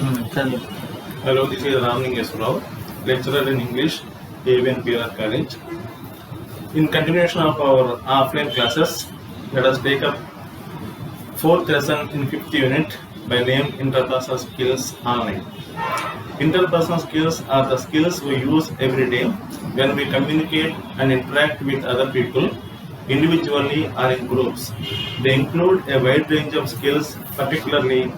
चलिए। Hello, this is Ramling Yasrao, lecturer in English, ABN PR College. In continuation of our offline classes, let us take up fourth lesson in fifth unit by name Interpersonal Skills Online. Interpersonal skills are the skills we use every day when we communicate and interact with other people, individually or in groups. They include a wide range of skills, particularly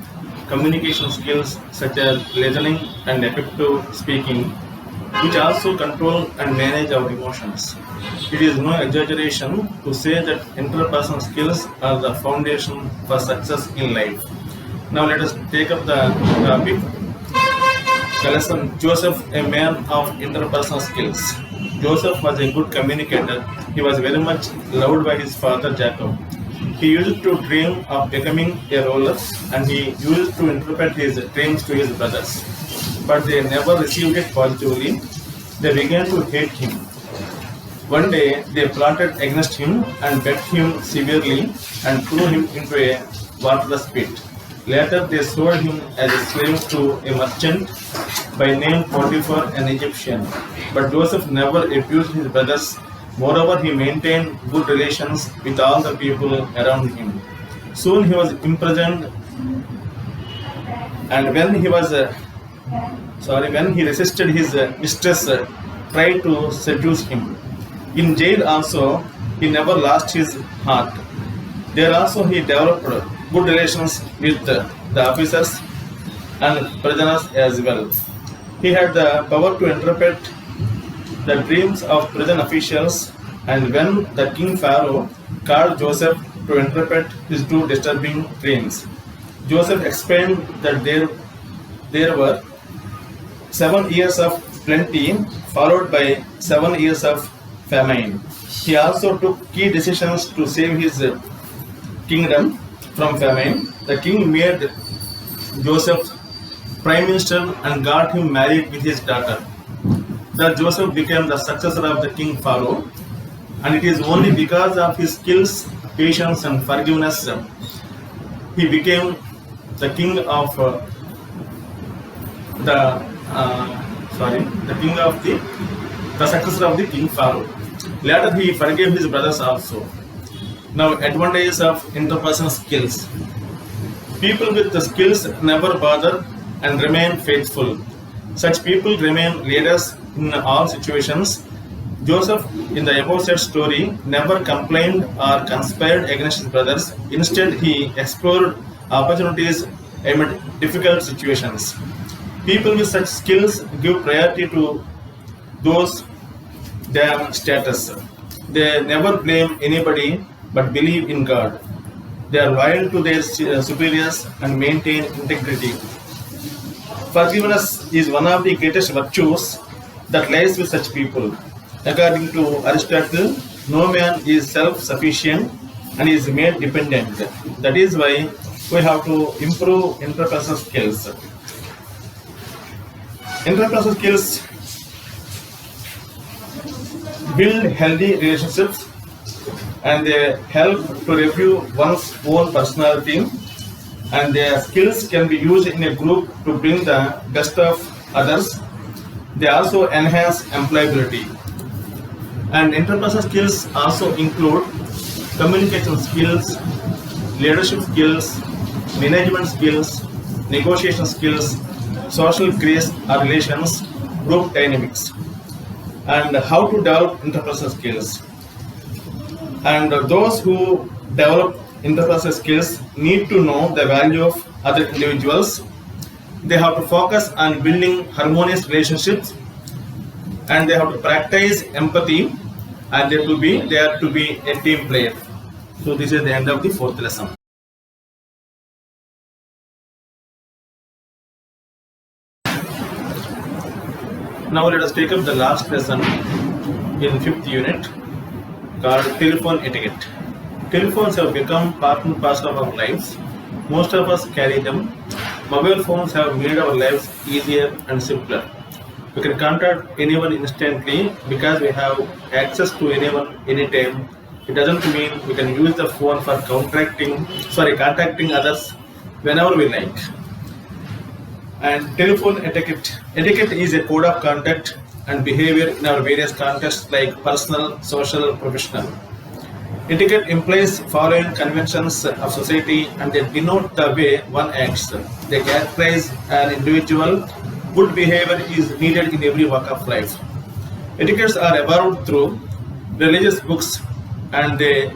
communication skills such as listening and effective speaking, which also control and manage our emotions. It is no exaggeration to say that interpersonal skills are the foundation for success in life. Now let us take up the topic. The lesson, Joseph, a man of interpersonal skills. Joseph was a good communicator. He was very much loved by his father Jacob. He used to dream of becoming a ruler, and he used to interpret his dreams to his brothers. But they never received it positively. They began to hate him. One day they plotted against him and beat him severely and threw him into a waterless pit. Later they sold him as a slave to a merchant by name Potiphar, an Egyptian. But Joseph never abused his brothers. Moreover, he maintained good relations with all the people around him. Soon he was imprisoned, and when he resisted his mistress, tried to seduce him. In jail also, he never lost his heart. There also he developed good relations with the officers and prisoners as well. He had the power to interpret the dreams of prison officials, and when the king Pharaoh called Joseph to interpret his two disturbing dreams, Joseph explained that there were 7 years of plenty followed by 7 years of famine. He also took key decisions to save his kingdom from famine. The king made Joseph prime minister and got him married with his daughter. Thus Joseph became the successor of the king Pharaoh, and it is only because of his skills, patience and forgiveness he became the king of the successor of the king Pharaoh. Later he forgave his brothers also. Now, advantages of interpersonal skills. People with the skills never bother and remain faithful. Such people remain leaders in all situations. Joseph, in the above said story, never complained or conspired against his brothers. Instead, he explored opportunities amid difficult situations. People with such skills give priority to those their status. They never blame anybody but believe in God. They are loyal to their superiors and maintain integrity. Forgiveness is one of the greatest virtues that lies with such people. According to Aristotle, no man is self-sufficient and is made dependent. That is why we have to improve interpersonal skills. Interpersonal skills build healthy relationships, and they help to review one's own personality, and their skills can be used in a group to bring the best of others. They also enhance employability. And interpersonal skills also include communication skills, leadership skills, management skills, negotiation skills, social grace or relations, group dynamics, and how to develop interpersonal skills. And those who develop interpersonal skills need to know the value of other individuals. They have to focus on building harmonious relationships, and they have to practice empathy, and they are to be a team player. So this is the end of the fourth lesson. Now let us take up the last lesson in fifth unit called telephone etiquette. Telephones have become part and parcel of our lives. Most of us carry them. Mobile phones have made our lives easier and simpler. We can contact anyone instantly because we have access to anyone anytime. It doesn't mean we can use the phone for contacting others whenever we like. And telephone etiquette. Etiquette is a code of conduct and behavior in our various contexts like personal, social, professional. Etiquette implies following conventions of society and they denote the way one acts. They characterize an individual. Good behavior is needed in every walk of life. Etiquettes are evolved through religious books and they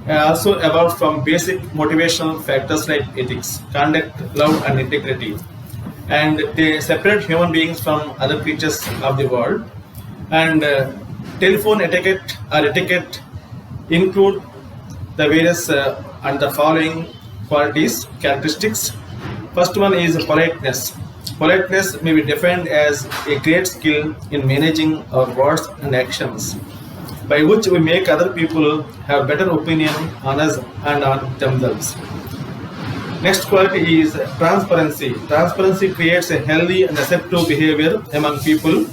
also evolved from basic motivational factors like ethics, conduct, love, and integrity. And they separate human beings from other creatures of the world. And telephone etiquette or etiquette include the various and the following qualities, characteristics. First one is politeness. Politeness may be defined as a great skill in managing our words and actions, by which we make other people have better opinion on us and on themselves. Next quality is transparency. Transparency creates a healthy and acceptable behavior among people,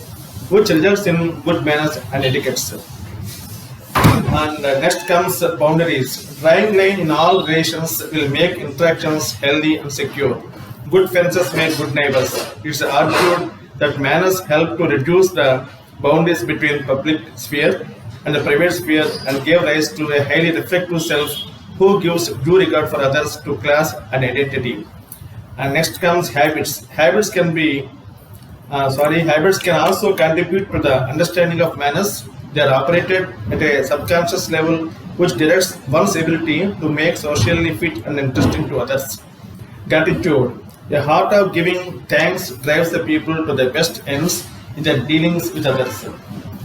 which results in good manners and etiquettes. And next comes boundaries. Drawing line in all relations will make interactions healthy and secure. Good fences make good neighbors. It's argued that manners help to reduce the boundaries between public sphere and the private sphere and give rise to a highly reflective self who gives due regard for others to class and identity. And next comes habits. Habits can also contribute to the understanding of manners. They are operated at a subconscious level which directs one's ability to make socially fit and interesting to others. Gratitude. A heart of giving thanks drives the people to their best ends in their dealings with others.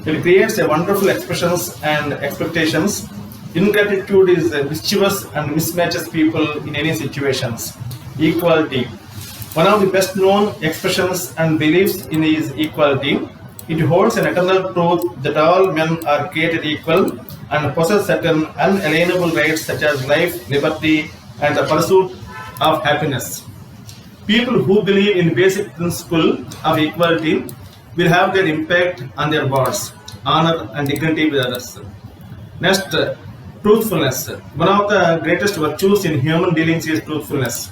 It creates a wonderful expressions and expectations. Ingratitude is mischievous and mismatches people in any situations. Equality. One of the best known expressions and beliefs in is equality. It holds an eternal truth that all men are created equal and possess certain unalienable rights such as life, liberty, and the pursuit of happiness. People who believe in basic principle of equality will have their impact on their words, honor, and dignity with others. Next, truthfulness. One of the greatest virtues in human dealings is truthfulness.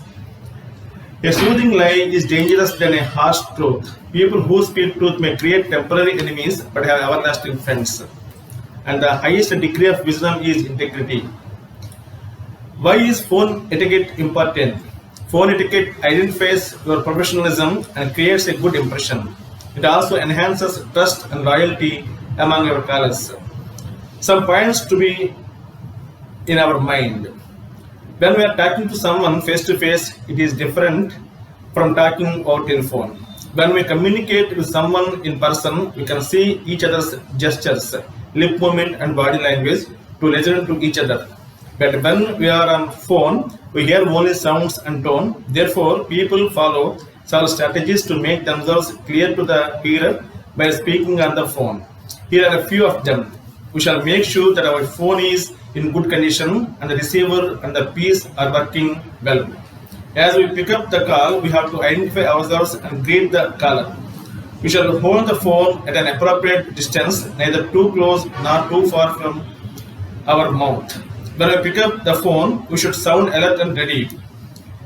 A soothing lie is dangerous than a harsh truth. People who speak truth may create temporary enemies but have everlasting friends. And the highest degree of wisdom is integrity. Why is phone etiquette important? Phone etiquette identifies your professionalism and creates a good impression. It also enhances trust and loyalty among your callers. Some points to be in our mind. When we are talking to someone face to face, it is different from talking over telephone. When we communicate with someone in person, we can see each other's gestures, lip movement, and body language to listen to each other. But when we are on phone, we hear only sounds and tone. Therefore, people follow some strategies to make themselves clear to the hearer by speaking on the phone. Here are a few of them. We shall make sure that our phone is in good condition and the receiver and the piece are working well. As we pick up the call, we have to identify ourselves and greet the caller. We shall hold the phone at an appropriate distance, neither too close nor too far from our mouth. When we pick up the phone, we should sound alert and ready.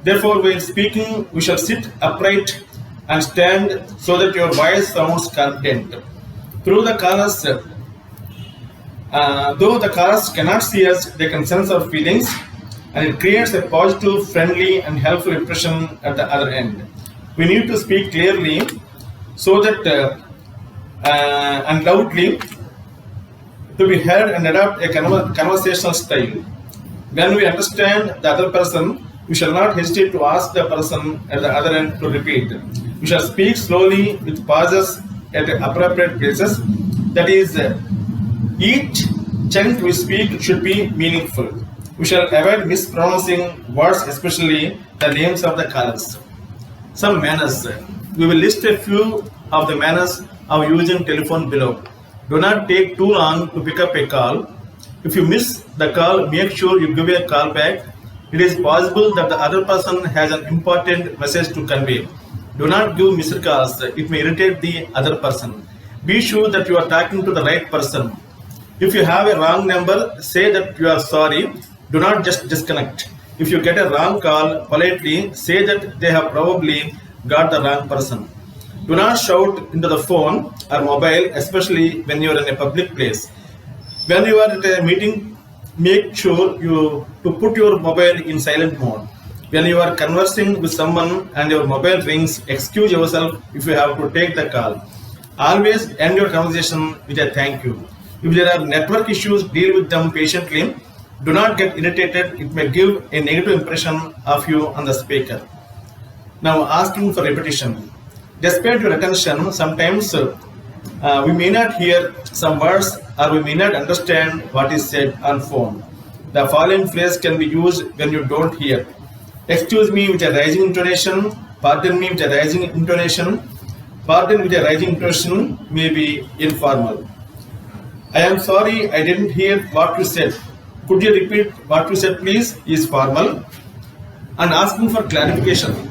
Therefore, when speaking, we shall sit upright and stand so that your voice sounds confident. Though the callers cannot see us, they can sense our feelings, and it creates a positive, friendly, and helpful impression at the other end. We need to speak clearly so that and loudly to be heard and adopt a conversational style. When we understand the other person, we shall not hesitate to ask the person at the other end to repeat. We shall speak slowly with pauses at appropriate places. That is, each chunk we speak should be meaningful. We shall avoid mispronouncing words, especially the names of the callers. Some manners. We will list a few of the manners of using telephone below. Do not take too long to pick up a call. If you miss the call, make sure you give a call back. It is possible that the other person has an important message to convey. Do not give missed calls. It may irritate the other person. Be sure that you are talking to the right person. If you have a wrong number, say that you are sorry. Do not just disconnect. If you get a wrong call, politely say that they have probably got the wrong person. Do not shout into the phone or mobile, especially when you are in a public place. When you are at a meeting, make sure you to put your mobile in silent mode. When you are conversing with someone and your mobile rings, excuse yourself if you have to take the call. Always end your conversation with a thank you. If there are network issues, deal with them patiently. Do not get irritated. It may give a negative impression of you on the speaker. Now, asking for repetition. Despite your attention, sometimes we may not hear some words or we may not understand what is said on phone. The following phrase can be used when you don't hear. Excuse me with a rising intonation. Pardon me with a rising intonation. Pardon with a rising intonation may be informal. I am sorry, I didn't hear what you said. Could you repeat what you said, please? Is formal. And asking for clarification.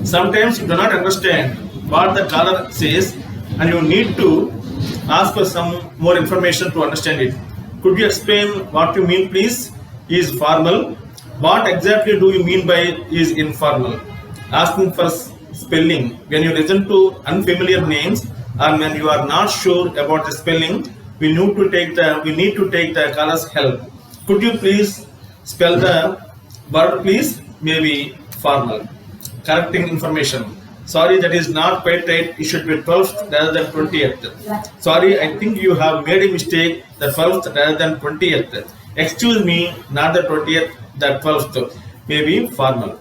Sometimes you do not understand what the caller says and you need to ask for some more information to understand it. Could you explain what you mean, please? Is formal. What exactly do you mean by is informal? Asking for spelling. When you listen to unfamiliar names and when you are not sure about the spelling, we need to take the caller's help. Could you please spell the word, please? Maybe formal. Correcting information. Sorry, that is not quite right. It should be 12th rather than 20th. Sorry, I think you have made a mistake. The 12th rather than 20th. Excuse me, not the 20th, the 12th. Maybe formal.